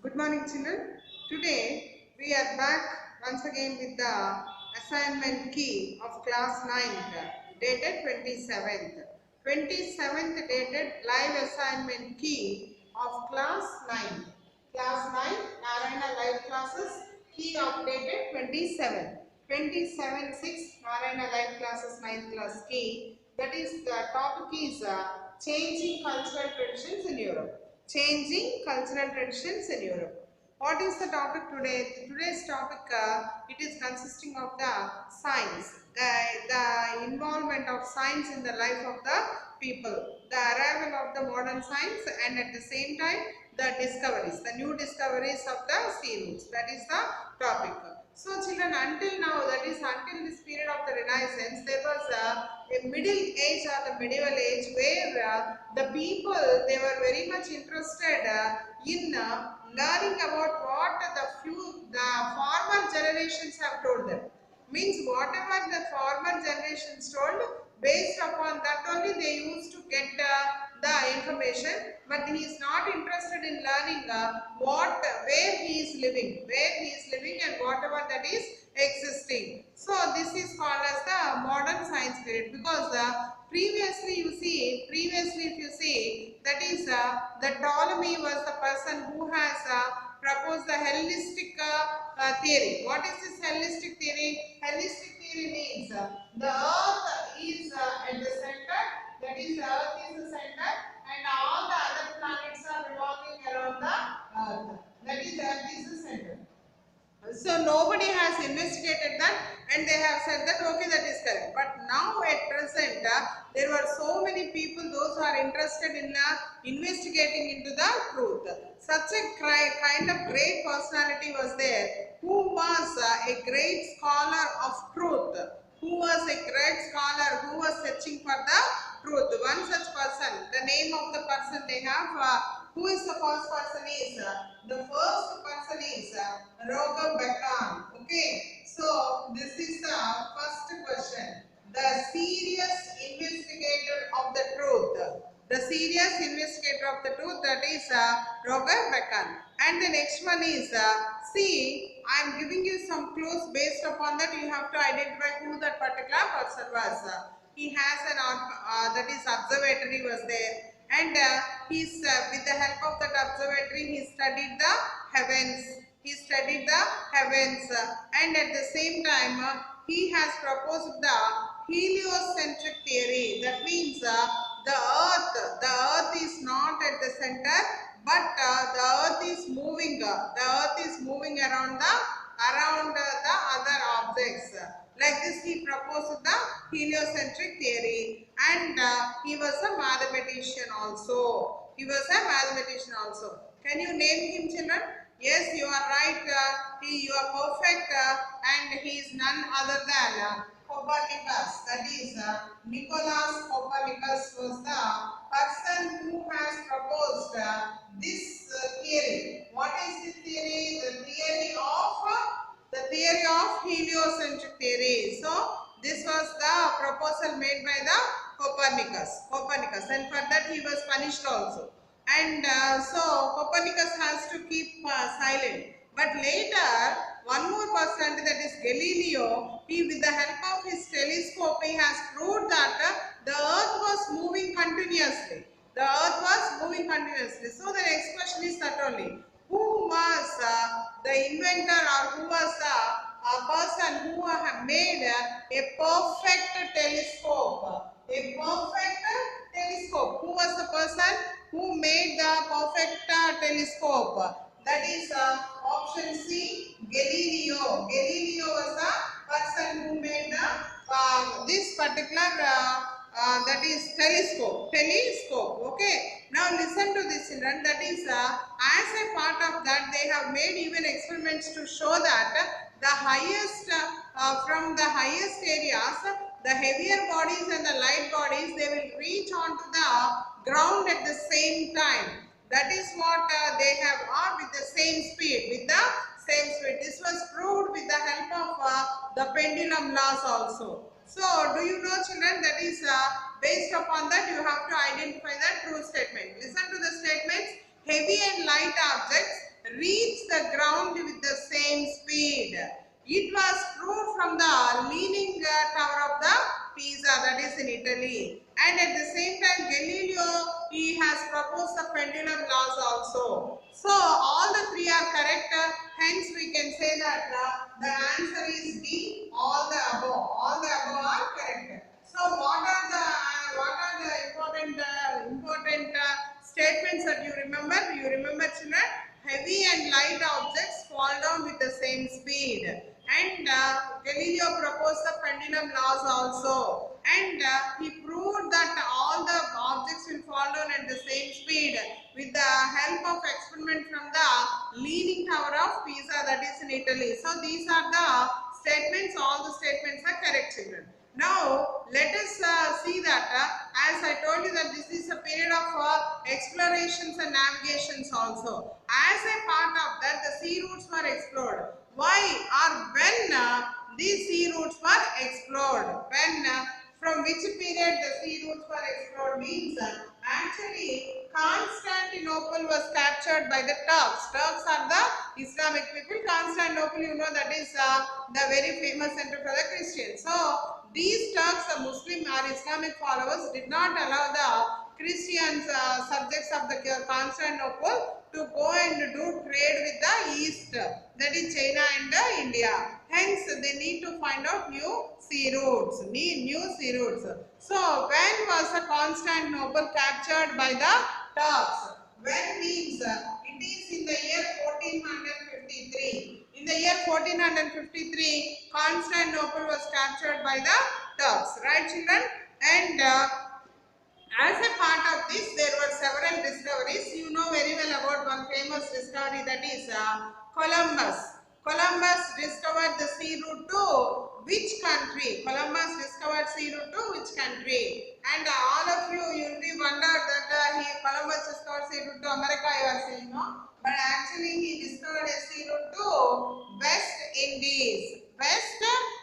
Good morning, children. Today we are back once again with the assignment key of class 9th, dated 27th. 27th dated live assignment key of class 9th. Class 9, Narayana live classes, key of dated 27. 27 6 Narayana live classes 9th class key. That is the topic is changing cultural traditions in Europe. Changing cultural traditions in Europe. What is the topic today? Today's topic, it is consisting of the science, the involvement of science in the life of the people, the arrival of the modern science, and at the same time the discoveries, the new discoveries of the sea roots. That is the topic. So children, until now, that is until this period of the Renaissance, there was a middle age or the medieval age where the people, they were very much interested in learning about what the former generations have told them. Means whatever the former generations told, based upon that only they used to get the information, but he is not interested in learning where he is living and whatever that is existing. So this is called as the modern science period, because previously if you see, that is the Ptolemy was the person who has proposed the Hellenistic theory. What is this Hellenistic theory? Hellenistic theory means the earth is at the center, that is the earth is the center, and all the other planets are revolving around the earth. That is earth is the center. So nobody has investigated that, and they have said that okay, that is correct. But now at present, there were so many people, those who are interested in investigating into the truth. Such a kind of great personality was there, who was a great scholar of truth, who was a great scholar, who was searching for the truth. One such person, the name of the person they have, who is the first person is, the first person is Roger Bacon. Okay, so this is the first question. The serious investigator of the truth. The serious investigator of the truth, that is Roger Bacon. And the next one is, see, I am giving you some clues. Based upon that, you have to identify who that particular person was. He has an that is observatory was there, and he's with the help of that observatory he studied the heavens. He studied the heavens, and at the same time he has proposed the heliocentric theory. That means the earth is not at the center, but the earth is moving. The earth is moving around the other objects. Like this, he proposed the heliocentric theory, and he was a mathematician also. He was a mathematician also. Can you name him, children? Yes, you are right. You are perfect, and he is none other than Copernicus. That is, Nicolaus Copernicus was the person who has proposed this theory. What is this theory? The theory of heliocentric theory. So this was the proposal made by the Copernicus, and for that he was punished also. And so Copernicus has to keep silent. But later, one more person, that is Galileo, he, with the help of his telescope, he has proved that the earth was moving continuously. The earth was moving continuously. So the next question is that only, who was the inventor, or who was the person who have made a perfect telescope? A perfect telescope. Who was the person who made the perfect telescope? That is option C, Galileo. Galileo was the person who made this particular that is telescope. Okay. Now listen to this, children. That is as a part of that, they have made even experiments to show that the highest from the highest areas, the heavier bodies and the light bodies, they will reach onto the ground at the same time. That is what they have, with the same speed, This was proved with the help of the pendulum laws also. So, do you know, children, that is based upon that you have to identify the true statement. Listen to the statements. Heavy and light objects and at the same time Galileo, he has proposed the pendulum laws also. So all the three are correct. Hence we can say that the answer is D. All the above. All the above are correct. So what are the important statements that you remember? You remember, children? Heavy and light objects fall down with the same speed. And Galileo proposed the pendulum laws also. And he proved that all the objects will fall down at the same speed with the help of experiment from the Leaning Tower of Pisa, that is in Italy. So these are the statements. All the statements are correct, children. Now let us see that as I told you that this is a period of explorations and navigations also. As a part of that, the sea routes were explored. Why or when these sea routes were explored? When from which period the sea routes were explored means actually Constantinople was captured by the Turks. Turks are the Islamic people. Constantinople, you know, that is the very famous center for the Christians. So these Turks, the Muslim or Islamic followers, did not allow the Christians, subjects of the Constantinople, to go and do trade with the East, that is China and India. Hence, they need to find out new sea routes. So, when was the Constantinople captured by the Turks? When means it is in the year 1453. In the year 1453, Constantinople was captured by the Turks, right, children? And as a part of this, there were several discoveries. You know very well about one famous discovery, that is Columbus. Columbus discovered the sea route to which country? Columbus discovered sea route to which country? And all of you will be wondered that Columbus discovered sea route to America, you are saying, no? But actually he discovered a sea route to West Indies. West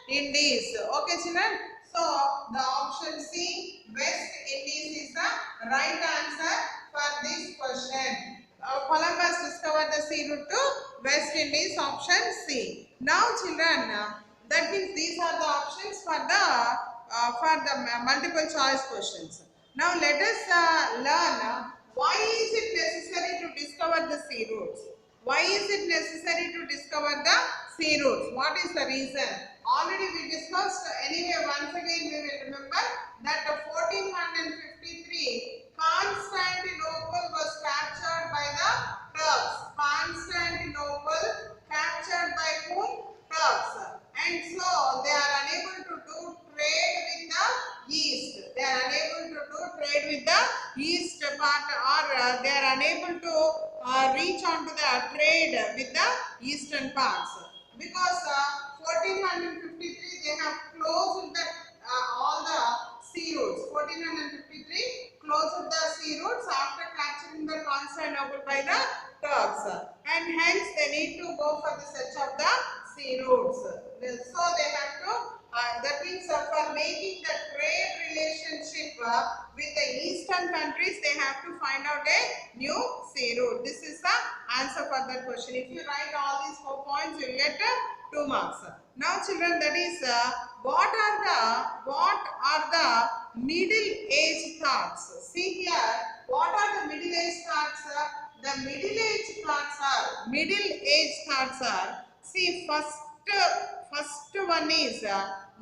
Indies. Okay, children? So the option C, West Indies, is the right answer for this question. Columbus discovered the sea route to West Indies, option C. Now children, that means these are the options for the multiple choice questions. Now let us learn why is it necessary to discover the sea routes. Why is it necessary to discover the sea routes? What is the reason? Already we discussed. Anyway, once again we will remember that 1453 Constantinople was captured by the Turks. Constantinople captured by whom? Turks. And so they are unable to do trade with the East. They are unable to do trade with the East part, or they are unable to reach on to the trade with the eastern parts. Because 1453 they have closed the, all the sea routes. 1453 closed the sea routes after capturing the Constantinople by the Turks, and hence they need to go for the search of the sea routes. So they have to, that means for making the trade relationship with the eastern countries, they have to find out a new sea route. This is the answer for that question. If you write all these 4 points, you will get 2 marks. Now children, that is what are the middle age thoughts? See here, what are the middle age thoughts? The middle age thoughts are, see, first one is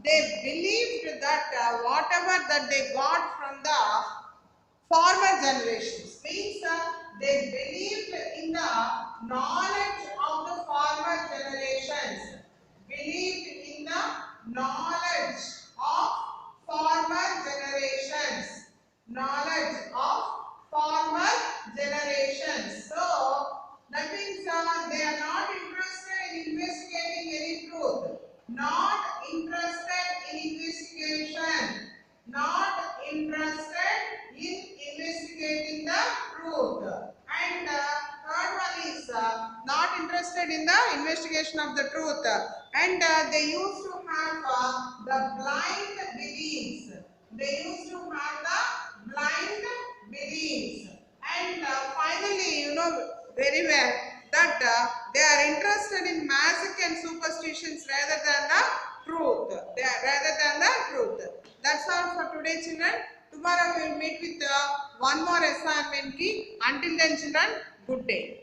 they believed that whatever that they got from the former generations, means they believed in the knowledge of the former generations. Believed in the knowledge of former generations. Knowledge of former generations. So that means they are not interested in investigating any truth. Not interested in investigation. Not interested in investigating the truth. And third one is not interested in the investigation of the truth. And they used to have the blind beliefs. They used to have the blind beliefs. And finally, you know very well that they are interested in magic and superstitions rather than the truth. That's all for today, children. Tomorrow we will meet with one more assignment key. Until then children, good day.